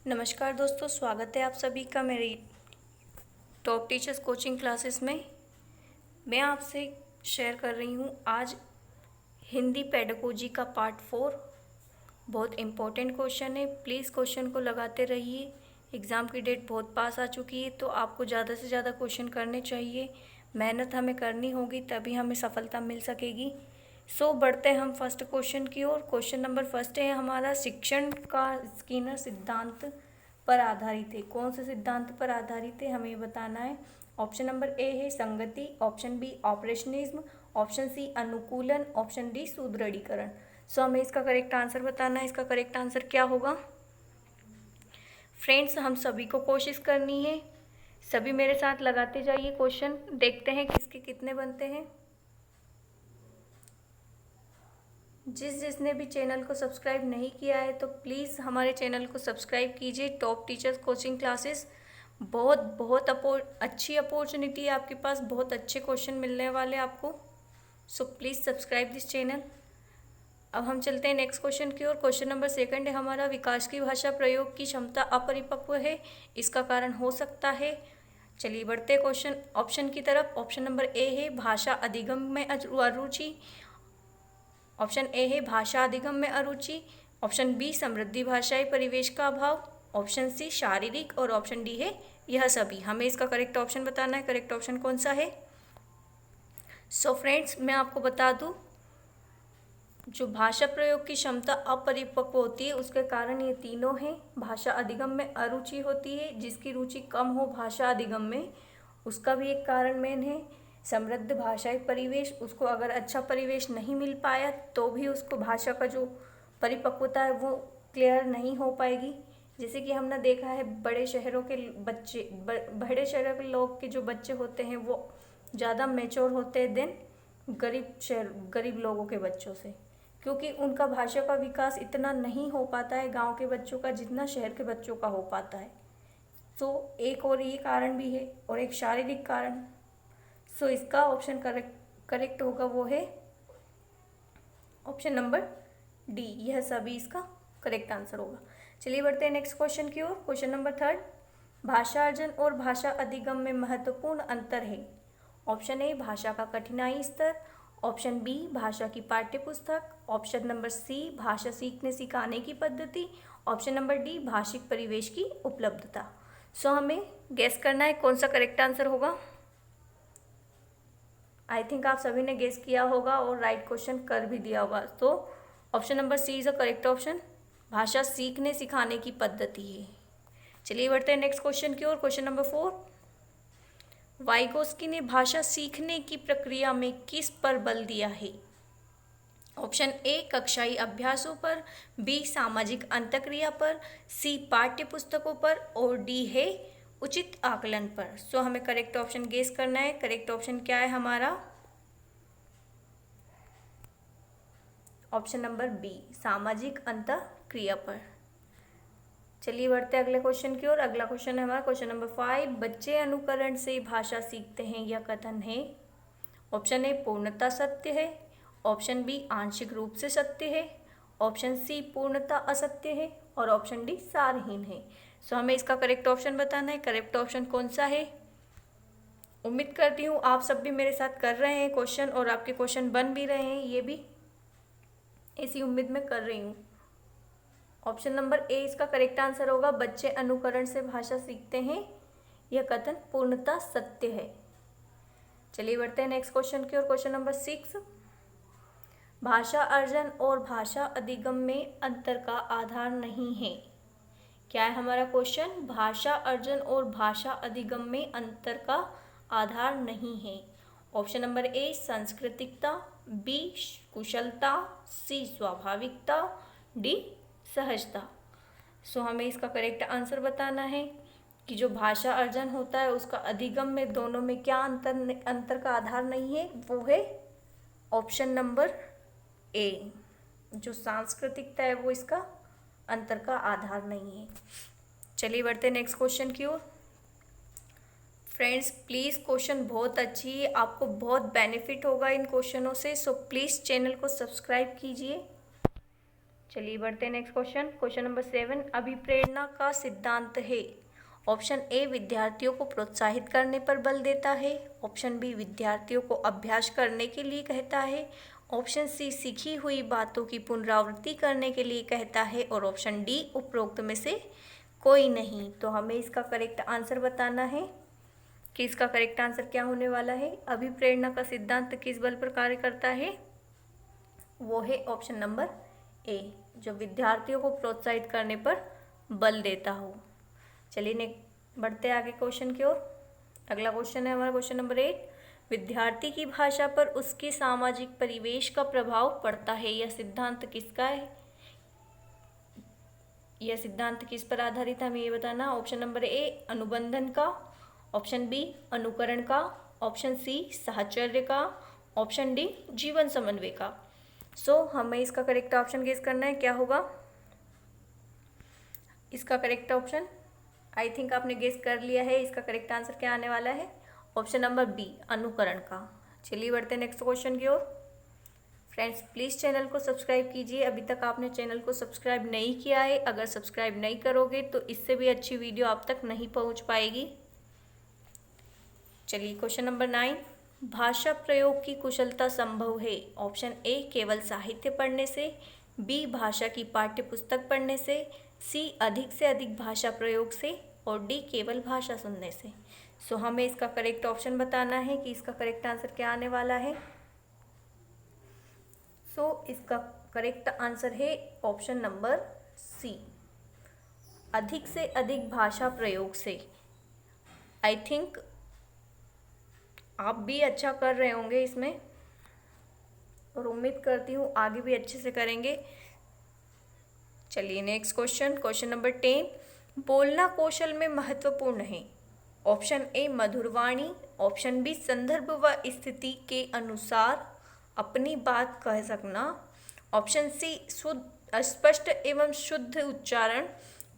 नमस्कार दोस्तों, स्वागत है आप सभी का मेरी टॉप टीचर्स कोचिंग क्लासेस में। मैं आपसे शेयर कर रही हूँ आज हिंदी पेडागोजी का पार्ट 4। बहुत इम्पोर्टेंट क्वेश्चन है, प्लीज़ क्वेश्चन को लगाते रहिए। एग्ज़ाम की डेट बहुत पास आ चुकी है, तो आपको ज़्यादा से ज़्यादा क्वेश्चन करने चाहिए। मेहनत हमें करनी होगी, तभी हमें सफलता मिल सकेगी। बढ़ते हैं हम फर्स्ट क्वेश्चन की ओर। क्वेश्चन नंबर फर्स्ट है हमारा, शिक्षण का स्किनर सिद्धांत पर आधारित है। कौन से सिद्धांत पर आधारित है, हमें बताना है। ऑप्शन नंबर ए है संगति, ऑप्शन बी ऑपरेशनिज्म, ऑप्शन सी अनुकूलन, ऑप्शन डी सुदृढ़ीकरण। हमें इसका करेक्ट आंसर बताना है। इसका करेक्ट आंसर क्या होगा फ्रेंड्स? हम सभी को कोशिश करनी है, सभी मेरे साथ लगाते जाइए क्वेश्चन, देखते हैं किसके कितने बनते हैं। जिसने भी चैनल को सब्सक्राइब नहीं किया है तो प्लीज़ हमारे चैनल को सब्सक्राइब कीजिए। टॉप टीचर्स कोचिंग क्लासेस बहुत अच्छी अपॉर्चुनिटी है आपके पास, बहुत अच्छे क्वेश्चन मिलने वाले आपको। Please subscribe this channel. अब हम चलते हैं नेक्स्ट क्वेश्चन की ओर। क्वेश्चन नंबर सेकंड है हमारा, विकास की भाषा प्रयोग की क्षमता अपरिपक्व है, इसका कारण हो सकता है। चलिए बढ़ते क्वेश्चन ऑप्शन की तरफ। ऑप्शन नंबर ए है भाषा अधिगम में अरुचि, ऑप्शन ए है भाषा अधिगम में अरुचि, ऑप्शन बी समृद्धि भाषाई परिवेश का अभाव, ऑप्शन सी शारीरिक, और ऑप्शन डी है यह सभी। हमें इसका करेक्ट ऑप्शन बताना है। करेक्ट ऑप्शन कौन सा है? फ्रेंड्स, मैं आपको बता दूं, जो भाषा प्रयोग की क्षमता अपरिपक्व होती है उसके कारण ये तीनों हैं। भाषा अधिगम में अरुचि होती है, जिसकी रुचि कम हो भाषा अधिगम में, उसका भी एक कारण मेन है। समृद्ध भाषाई परिवेश, उसको अगर अच्छा परिवेश नहीं मिल पाया तो भी उसको भाषा का जो परिपक्वता है वो क्लियर नहीं हो पाएगी। जैसे कि हमने देखा है बड़े शहरों के बच्चे, बड़े शहरों के लोग के जो बच्चे होते हैं वो ज़्यादा मैच्योर होते हैं देन गरीब लोगों के बच्चों से, क्योंकि उनका भाषा का विकास इतना नहीं हो पाता है गांव के बच्चों का जितना शहर के बच्चों का हो पाता है। एक और ये कारण भी है, और एक शारीरिक कारण। इसका ऑप्शन करेक्ट होगा वो है ऑप्शन नंबर डी, यह सभी इसका करेक्ट आंसर होगा। चलिए बढ़ते हैं नेक्स्ट क्वेश्चन की ओर। क्वेश्चन नंबर थर्ड, भाषा अर्जन और भाषा अधिगम में महत्वपूर्ण अंतर है। ऑप्शन ए भाषा का कठिनाई स्तर, ऑप्शन बी भाषा की पाठ्य पुस्तक, ऑप्शन नंबर सी भाषा सीखने सिखाने की पद्धति, ऑप्शन नंबर डी भाषिक परिवेश की उपलब्धता। हमें गेस करना है कौन सा करेक्ट आंसर होगा। आई थिंक आप सभी ने गेस किया होगा और राइट क्वेश्चन कर भी दिया होगा। Option number C is a correct option, भाषा सीखने सिखाने की पद्धति है। चलिए बढ़ते हैं नेक्स्ट क्वेश्चन की ओर। क्वेश्चन नंबर 4, वाइगोस्की ने भाषा सीखने की प्रक्रिया में किस पर बल दिया है? ऑप्शन ए कक्षाई अभ्यासों पर, बी सामाजिक अंतःक्रिया पर, सी पाठ्य पुस्तकों पर, और डी है उचित आकलन पर। हमें करेक्ट ऑप्शन गेस करना है। करेक्ट ऑप्शन क्या है हमारा? ऑप्शन नंबर बी सामाजिक अंतःक्रिया पर। चलिए बढ़ते हैं अगले क्वेश्चन की ओर। अगला क्वेश्चन है हमारा क्वेश्चन नंबर 5, बच्चे अनुकरण से भाषा सीखते हैं, यह कथन है। ऑप्शन ए पूर्णतः सत्य है, ऑप्शन बी आंशिक रूप से सत्य है, ऑप्शन सी पूर्णतः असत्य है, और ऑप्शन डी सारहीन है। हमें इसका करेक्ट ऑप्शन बताना है। करेक्ट ऑप्शन कौन सा है? उम्मीद करती हूँ आप सब भी मेरे साथ कर रहे हैं क्वेश्चन, और आपके क्वेश्चन बन भी रहे हैं, ये भी इसी उम्मीद में कर रही हूँ। ऑप्शन नंबर ए इसका करेक्ट आंसर होगा, बच्चे अनुकरण से भाषा सीखते हैं, यह कथन पूर्णतः सत्य है। चलिए बढ़ते हैं नेक्स्ट क्वेश्चन की ओर। क्वेश्चन नंबर 6, भाषा अर्जन और भाषा अधिगम में अंतर का आधार नहीं है। क्या है हमारा क्वेश्चन? भाषा अर्जन और भाषा अधिगम में अंतर का आधार नहीं है। ऑप्शन नंबर ए सांस्कृतिकता, बी कुशलता, सी स्वाभाविकता, डी सहजता। हमें इसका करेक्ट आंसर बताना है कि जो भाषा अर्जन होता है उसका अधिगम में, दोनों में क्या अंतर का आधार नहीं है, वो है ऑप्शन नंबर ए, जो सांस्कृतिकता है वो इसका अंतर का आधार नहीं है। चलिए बढ़ते हैं नेक्स्ट क्वेश्चन की ओर। फ्रेंड्स प्लीज़ क्वेश्चन बहुत अच्छी है, आपको बहुत बेनिफिट होगा इन क्वेश्चनों से, प्लीज़ चैनल को सब्सक्राइब कीजिए। चलिए बढ़ते हैं नेक्स्ट क्वेश्चन। क्वेश्चन नंबर 7, अभिप्रेरणा का सिद्धांत है। ऑप्शन ए विद्यार्थियों को प्रोत्साहित करने पर बल देता है। ऑप्शन बी विद्यार्थियों को अभ्यास करने के लिए कहता है। ऑप्शन सी सीखी हुई बातों की पुनरावृत्ति करने के लिए कहता है। और ऑप्शन डी उपरोक्त में से कोई नहीं। तो हमें इसका करेक्ट आंसर बताना है कि इसका करेक्ट आंसर क्या होने वाला है। अभिप्रेरणा का सिद्धांत किस बल पर कार्य करता है? वो है ऑप्शन नंबर ए, जो विद्यार्थियों को प्रोत्साहित करने पर बल देता हो। चलिए बढ़ते आगे क्वेश्चन की ओर। अगला क्वेश्चन है हमारा क्वेश्चन नंबर 8, विद्यार्थी की भाषा पर उसके सामाजिक परिवेश का प्रभाव पड़ता है। यह सिद्धांत किसका है? यह सिद्धांत किस पर आधारित है, हमें ये बताना। ऑप्शन नंबर ए अनुबंधन का, ऑप्शन बी अनुकरण का, ऑप्शन सी साहचर्य का, ऑप्शन डी जीवन समन्वय का। हमें इसका करेक्ट ऑप्शन गेस करना है, क्या होगा इसका करेक्ट ऑप्शन। आई थिंक आपने गेस कर लिया है, इसका करेक्ट आंसर क्या आने वाला है, ऑप्शन नंबर बी अनुकरण का। चलिए बढ़ते हैं नेक्स्ट क्वेश्चन की ओर। फ्रेंड्स प्लीज़ चैनल को सब्सक्राइब कीजिए, अभी तक आपने चैनल को सब्सक्राइब नहीं किया है। अगर सब्सक्राइब नहीं करोगे तो इससे भी अच्छी वीडियो आप तक नहीं पहुंच पाएगी। चलिए क्वेश्चन नंबर 9, भाषा प्रयोग की कुशलता संभव है। ऑप्शन ए केवल साहित्य पढ़ने से, बी भाषा की पाठ्य पुस्तक पढ़ने से, सी अधिक से अधिक भाषा प्रयोग से, और डी केवल भाषा सुनने से। हमें इसका करेक्ट ऑप्शन बताना है कि इसका करेक्ट आंसर क्या आने वाला है। इसका करेक्ट आंसर है ऑप्शन नंबर सी, अधिक से अधिक भाषा प्रयोग से। आई थिंक आप भी अच्छा कर रहे होंगे इसमें, और उम्मीद करती हूँ आगे भी अच्छे से करेंगे। चलिए नेक्स्ट क्वेश्चन, क्वेश्चन नंबर 10, बोलना कौशल में महत्वपूर्ण है। ऑप्शन ए मधुरवाणी, ऑप्शन बी संदर्भ व स्थिति के अनुसार अपनी बात कह सकना, ऑप्शन सी शुद्ध स्पष्ट एवं शुद्ध उच्चारण,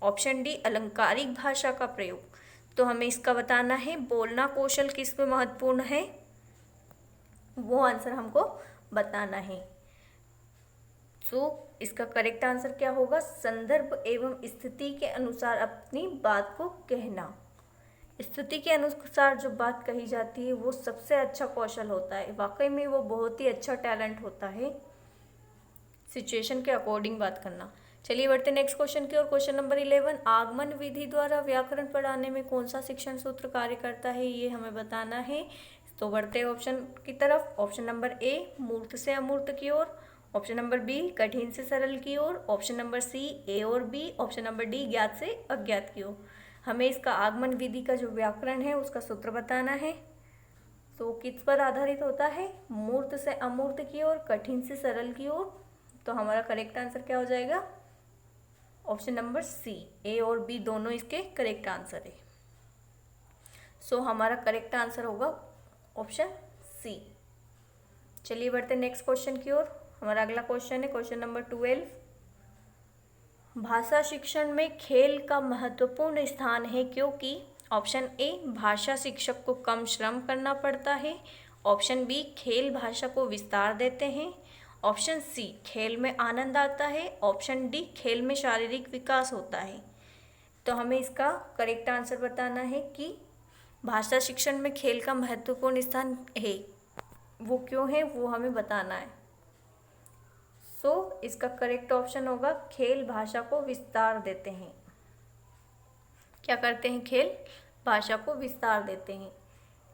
ऑप्शन डी अलंकारिक भाषा का प्रयोग। तो हमें इसका बताना है बोलना कौशल किस में महत्वपूर्ण है, वो आंसर हमको बताना है। इसका करेक्ट आंसर क्या होगा, संदर्भ एवं स्थिति के अनुसार अपनी बात को कहना। स्थिति के अनुसार जो बात कही जाती है वो सबसे अच्छा कौशल होता है। वाकई में वो बहुत ही अच्छा टैलेंट होता है, सिचुएशन के अकॉर्डिंग बात करना। चलिए बढ़ते नेक्स्ट क्वेश्चन की ओर। क्वेश्चन नंबर 11, आगमन विधि द्वारा व्याकरण पढ़ाने में कौन सा शिक्षण सूत्र कार्य करता है, ये हमें बताना है। तो बढ़ते ऑप्शन की तरफ। ऑप्शन नंबर ए मूर्त से अमूर्त की ओर, ऑप्शन नंबर बी कठिन से सरल की ओर, ऑप्शन नंबर सी ए और बी, ऑप्शन नंबर डी ज्ञात से अज्ञात की ओर। हमें इसका आगमन विधि का जो व्याकरण है उसका सूत्र बताना है। तो किस पर आधारित होता है, मूर्त से अमूर्त की ओर, कठिन से सरल की ओर। तो हमारा करेक्ट आंसर क्या हो जाएगा, ऑप्शन नंबर सी, ए और बी दोनों इसके करेक्ट आंसर है। हमारा करेक्ट आंसर होगा ऑप्शन सी। चलिए बढ़ते नेक्स्ट क्वेश्चन की ओर। हमारा अगला क्वेश्चन है क्वेश्चन नंबर 12, भाषा शिक्षण में खेल का महत्वपूर्ण स्थान है क्योंकि। ऑप्शन ए भाषा शिक्षक को कम श्रम करना पड़ता है, ऑप्शन बी खेल भाषा को विस्तार देते हैं, ऑप्शन सी खेल में आनंद आता है, ऑप्शन डी खेल में शारीरिक विकास होता है। तो हमें इसका करेक्ट आंसर बताना है कि भाषा शिक्षण में खेल का महत्वपूर्ण स्थान है, वो क्यों है वो हमें बताना है। इसका करेक्ट ऑप्शन होगा खेल भाषा को विस्तार देते हैं। क्या करते हैं, खेल भाषा को विस्तार देते हैं।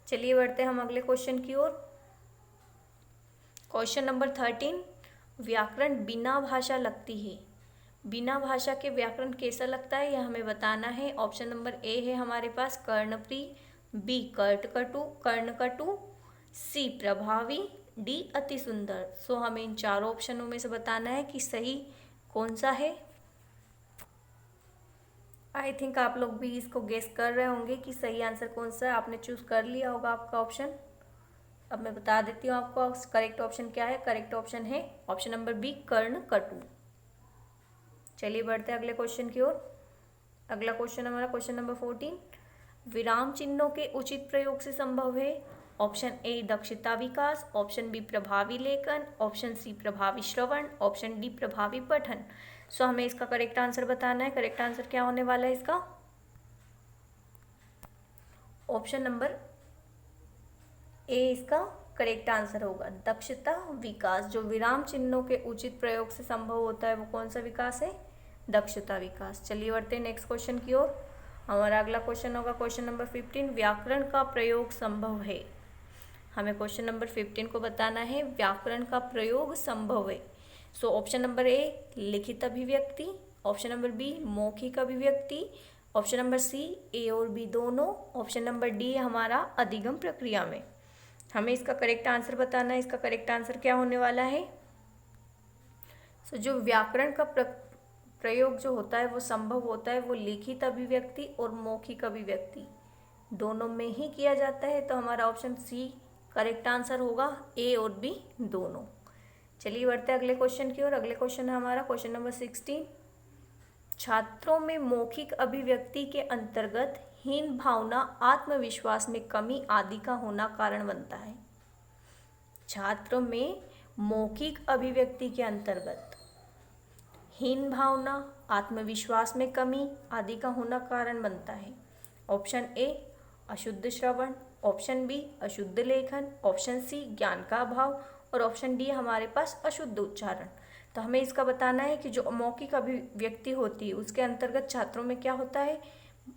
चलिए बढ़ते हैं हम अगले क्वेश्चन की ओर। क्वेश्चन नंबर 13, व्याकरण बिना भाषा लगती है। बिना भाषा के व्याकरण कैसा लगता है यह हमें बताना है। ऑप्शन नंबर ए है हमारे पास कर्णप्रिय, बी कर्णकटु, सी प्रभावी, डी अति सुंदर। हमें इन चारों ऑप्शनों में से बताना है कि सही कौन सा है। आई थिंक आप लोग भी इसको गेस कर रहे होंगे कि सही आंसर कौन सा है। आपने चूज कर लिया होगा आपका ऑप्शन। अब मैं बता देती हूँ आपको करेक्ट ऑप्शन क्या है। करेक्ट ऑप्शन है ऑप्शन नंबर बी कर्णकटु। चलिए बढ़ते हैं अगले क्वेश्चन की ओर। अगला क्वेश्चन हमारा क्वेश्चन नंबर 14, विराम चिन्हों के उचित प्रयोग से संभव है। ऑप्शन ए दक्षता विकास, ऑप्शन बी प्रभावी लेखन, ऑप्शन सी प्रभावी श्रवण, ऑप्शन डी प्रभावी पठन। सो हमें इसका करेक्ट आंसर बताना है। करेक्ट आंसर क्या होने वाला है इसका? ऑप्शन नंबर ए इसका करेक्ट आंसर होगा। दक्षता विकास, जो विराम चिन्हों के उचित प्रयोग से संभव होता है वो कौन सा विकास है? दक्षता विकास। चलिए बढ़ते हैं नेक्स्ट क्वेश्चन की ओर। हमारा अगला क्वेश्चन होगा क्वेश्चन नंबर 15, व्याकरण का प्रयोग संभव है। हमें क्वेश्चन नंबर 15 को बताना है व्याकरण का प्रयोग संभव है। सो ऑप्शन नंबर ए लिखित अभिव्यक्ति, ऑप्शन नंबर बी मौखिक अभिव्यक्ति, ऑप्शन नंबर सी ए और बी दोनों, ऑप्शन नंबर डी हमारा अधिगम प्रक्रिया में। हमें इसका करेक्ट आंसर बताना है। इसका करेक्ट आंसर क्या होने वाला है? सो जो व्याकरण का प्रयोग जो होता है वो संभव होता है वो लिखित अभिव्यक्ति और मौखिक अभिव्यक्ति दोनों में ही किया जाता है। तो हमारा ऑप्शन सी करेक्ट आंसर होगा, ए और बी दोनों। चलिए बढ़ते हैं अगले क्वेश्चन की ओर। अगले क्वेश्चन है हमारा क्वेश्चन नंबर 16, छात्रों में मौखिक अभिव्यक्ति के अंतर्गत हीन भावना, आत्मविश्वास में कमी आदि का होना कारण बनता है। छात्रों में मौखिक अभिव्यक्ति के अंतर्गत हीन भावना, आत्मविश्वास में कमी आदि का होना कारण बनता है। ऑप्शन ए अशुद्ध श्रवण, ऑप्शन बी अशुद्ध लेखन, ऑप्शन सी ज्ञान का अभाव और ऑप्शन डी हमारे पास अशुद्ध उच्चारण। तो हमें इसका बताना है कि जो मौखिक अभिव्यक्ति होती है उसके अंतर्गत छात्रों में क्या होता है?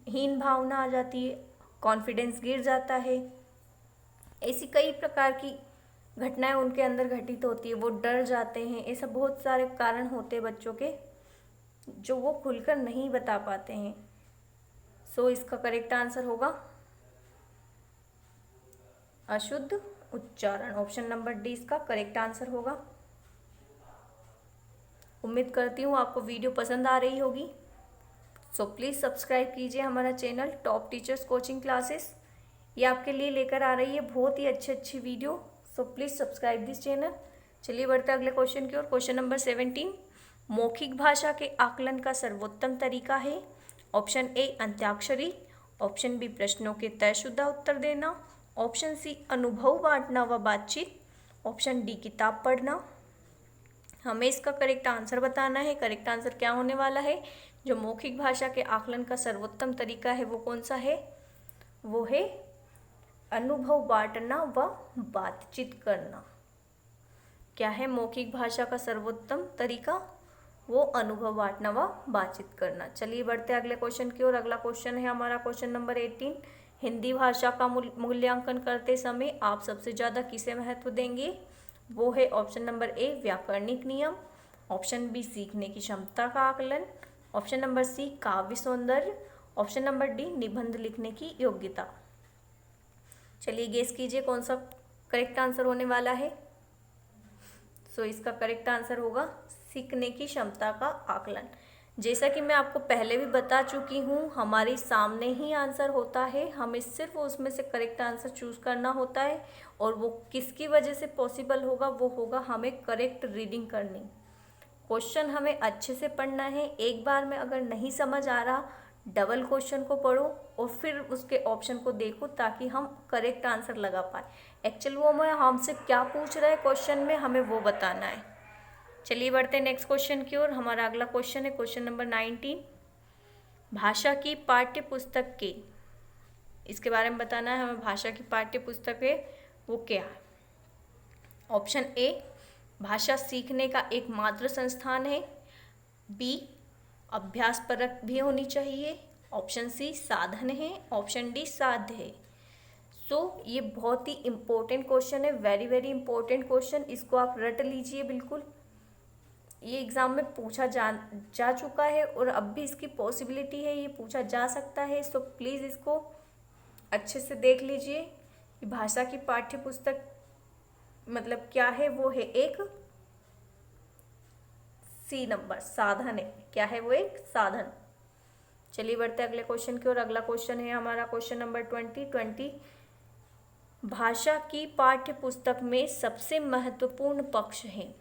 हीन भावना आ जाती है, कॉन्फिडेंस गिर जाता है, ऐसी कई प्रकार की घटनाएं उनके अंदर घटित होती है, वो डर जाते हैं। ऐसा बहुत सारे कारण होते हैं बच्चों के जो वो खुलकर नहीं बता पाते हैं। सो इसका करेक्ट आंसर होगा अशुद्ध उच्चारण। ऑप्शन नंबर डी इसका करेक्ट आंसर होगा। उम्मीद करती हूँ आपको वीडियो पसंद आ रही होगी। सो प्लीज़ सब्सक्राइब कीजिए हमारा channel top teachers coaching classes. ये आपके लिए लेकर आ रही है बहुत ही अच्छी video. So please subscribe this channel. चलिए बढ़ते हैं अगले क्वेश्चन की ओर। क्वेश्चन नंबर 17, मौखिक भाषा के आकलन का सर्वोत्तम तरीका है। ऑप्शन ए अंत्याक्षरी, ऑप्शन बी प्रश्नों के तयशुदा उत्तर देना, ऑप्शन सी अनुभव बांटना व बातचीत, ऑप्शन डी किताब पढ़ना। हमें इसका करेक्ट आंसर बताना है। करेक्ट आंसर क्या होने वाला है? जो मौखिक भाषा के आकलन का सर्वोत्तम तरीका है वो कौन सा है? वो है अनुभव बांटना व बातचीत करना। क्या है मौखिक भाषा का सर्वोत्तम तरीका? वो अनुभव बांटना व बातचीत करना। चलिए बढ़ते हैं अगले क्वेश्चन की ओर। अगला क्वेश्चन है हमारा क्वेश्चन नंबर 18, हिंदी भाषा का मूल्यांकन करते समय आप सबसे ज़्यादा किसे महत्व देंगे? वो है ऑप्शन नंबर ए व्याकरणिक नियम, ऑप्शन बी सीखने की क्षमता का आकलन, ऑप्शन नंबर सी काव्य सौंदर्य, ऑप्शन नंबर डी निबंध लिखने की योग्यता। चलिए गेस कीजिए कौन सा करेक्ट आंसर होने वाला है। सो इसका करेक्ट आंसर होगा सीखने की क्षमता का आकलन। जैसा कि मैं आपको पहले भी बता चुकी हूँ, हमारे सामने ही आंसर होता है, हमें सिर्फ उसमें से करेक्ट आंसर चूज़ करना होता है। और वो किसकी वजह से पॉसिबल होगा? वो होगा हमें करेक्ट रीडिंग करनी। क्वेश्चन हमें अच्छे से पढ़ना है। एक बार में अगर नहीं समझ आ रहा, डबल क्वेश्चन को पढ़ो और फिर उसके ऑप्शन को देखो ताकि हम करेक्ट आंसर लगा पाए। एक्चुअल वो में हमसे क्या पूछ रहा है क्वेश्चन में, हमें वो बताना है। चलिए बढ़ते हैं नेक्स्ट क्वेश्चन की ओर। हमारा अगला क्वेश्चन है क्वेश्चन नंबर 19, भाषा की पाठ्य पुस्तक के, इसके बारे में बताना है हमें। भाषा की पाठ्य पुस्तक है वो क्या है? ऑप्शन ए भाषा सीखने का एकमात्र संस्थान है, बी अभ्यास परक भी होनी चाहिए, ऑप्शन सी साधन है, ऑप्शन डी साध्य है। सो ये बहुत ही इम्पोर्टेंट क्वेश्चन है, वेरी वेरी इम्पोर्टेंट क्वेश्चन। इसको आप रट लीजिए बिल्कुल। ये एग्ज़ाम में पूछा जा चुका है और अब भी इसकी पॉसिबिलिटी है ये पूछा जा सकता है। सो प्लीज़ इसको अच्छे से देख लीजिए कि भाषा की पाठ्य पुस्तक मतलब क्या है? वो है एक सी नंबर साधन है। क्या है वो? एक साधन। चलिए बढ़ते हैं अगले क्वेश्चन की ओर। अगला क्वेश्चन है हमारा क्वेश्चन नंबर 20, भाषा की पाठ्य पुस्तक में सबसे महत्वपूर्ण पक्ष है।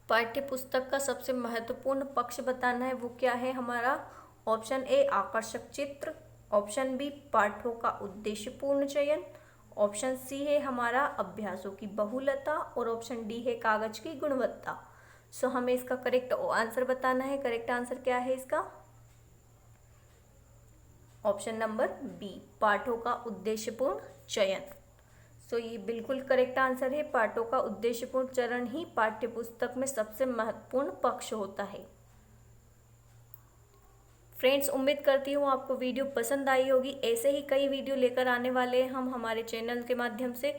पाठ्य पुस्तक का सबसे महत्वपूर्ण पक्ष बताना है, वो क्या है हमारा? ऑप्शन ए आकर्षक चित्र, ऑप्शन बी पाठों का उद्देश्यपूर्ण चयन, ऑप्शन सी है हमारा अभ्यासों की बहुलता और ऑप्शन डी है कागज की गुणवत्ता। सो हमें इसका करेक्ट आंसर बताना है। करेक्ट आंसर क्या है इसका? ऑप्शन नंबर बी, पाठों का उद्देश्यपूर्ण चयन। सो ये बिल्कुल करेक्ट आंसर है। पाठों का उद्देश्यपूर्ण चयन ही पाठ्यपुस्तक में सबसे महत्वपूर्ण पक्ष होता है। फ्रेंड्स, उम्मीद करती हूँ आपको वीडियो पसंद आई होगी। ऐसे ही कई वीडियो लेकर आने वाले हैं हम हमारे चैनल के माध्यम से।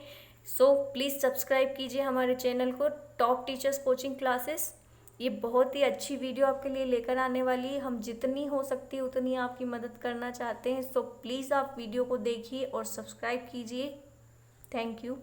सो प्लीज़ सब्सक्राइब कीजिए हमारे चैनल को, टॉप टीचर्स कोचिंग क्लासेस। ये बहुत ही अच्छी वीडियो आपके लिए लेकर आने वाली है। हम जितनी हो सकती है उतनी आपकी मदद करना चाहते हैं। सो प्लीज़ आप वीडियो को देखिए और सब्सक्राइब कीजिए। Thank you.